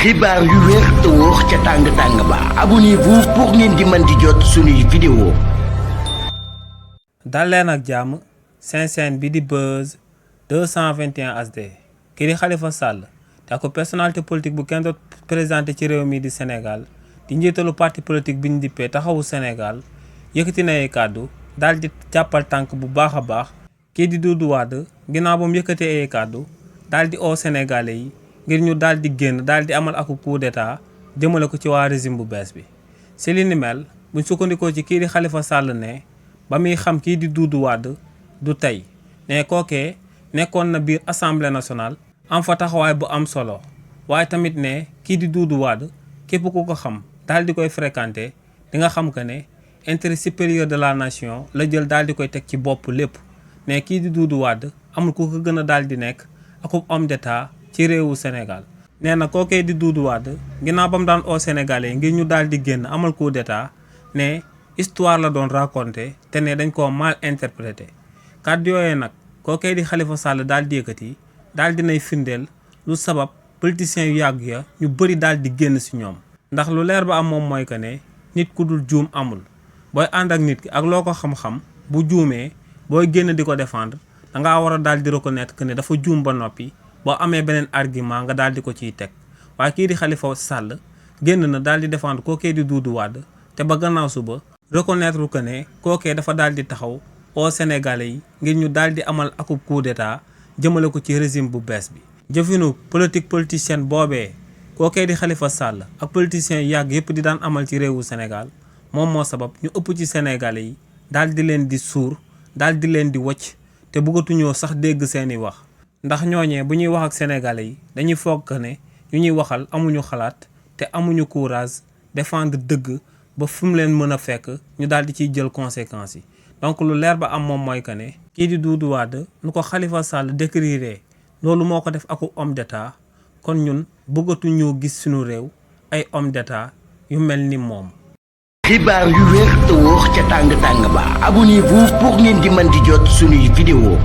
xibaar yu wér te wóor ca tàng-tàng ba abonnez-vous pour ngeen di mën di jot suñuy vidéo. dal leen ak jàmm seen bi di Buzz 221 HD kii di Khalifa Sall te ko personnalité politique bu kenn doot présenté ci réew mi di Sénégal di njiitalu parti politique bi ñu dippee taxawu Sénégal yëkkati na ay kàddu daal di jàppal tànk bu baax a baax kii di Doudou Wade ginnaaw ba mu yëkkatee ay kàddu daal di oo Sénégalais yi ngir ñu daal di génn daal di amal ak coup d'état jëmale ko ci waa régime bu bees bi. si li ni mel buñ sukkandikoo ci kii di Khalifa Sall ne ba muy xam kii di Doudou Wade du tey ne kookee nekkoon na biir assemblée nationale am fa taxawaay bu am solo waaye tamit ne kii di Doudou Wade képp ku ko xam daal di koy fréquenter di nga xam que ne intérêt supérieur de la nation la jël daal di koy teg ci bopp lépp ne kii di Doudou Wade amul ku ko gën a daal di nekk akub homme d'état ci réewu Sénégal. nee na kookee di Doudou Wade ginnaaw ba mu daan oo Sénégalais ngir ñu daal di génn amal coup d'état ne histoire la doon raconté te ne dañ koo mal interprété kàddu yooyee nag kookee di Khalifa Sall daal di yëkkati daal di nay firndeel lu sabab politiciens yu yàgg ya ñu bëri daal di génn si ñoom. ndax lu leer ba am moom mooy que ne nit ku dul juum amul booy ànd ak nit ki ak loo ko xam-xam bu juumee booy génn di ko défendre da ngaa war a daal di reconnaître que ne dafa juum ba noppi. boo amee beneen argument nga daal di ko ciy teg waaye kii di Khalifa Sall génn na daal di défendre kookee di Doudou Wade te ba gannaaw suba reconnaître que ne kookee dafa daal di taxaw au Sénégalais yi ngir ñu daal di amal akub coup d'état jëmale ko ci régime bu bees bi. jëfinu politicienne boobee kookee di Khalifa Sall ak politiciens yàgg yëpp di daan amal ci réewu Sénégal moom moo sabab ñu ëpp ci Sénégalais yi daal di leen di suur daal di leen di wocc te bëggatuñoo sax dégg seeni wax. ndax ñooñee bu ñuy wax ak sénégalais yi dañuy foog que ne ñu ñuy waxal amuñu xalaat te amuñu courage défendre dëgg ba fu mu leen mën a fekk ñu daal di ciy jël conséquences yi. donc lu leer ba am moom mooy que ne kii di Doudou Wade nu ko Khalifa Sall décrire loolu moo ko def aku homme d'état kon ñun bëggatuñoo gis suñu réew ay homme d'état yu mel ni moom. xibaar yu wér te wóor ca tàng-tàng ba abonnez-vous pour ngeen di mën di jot suñuy vidéo.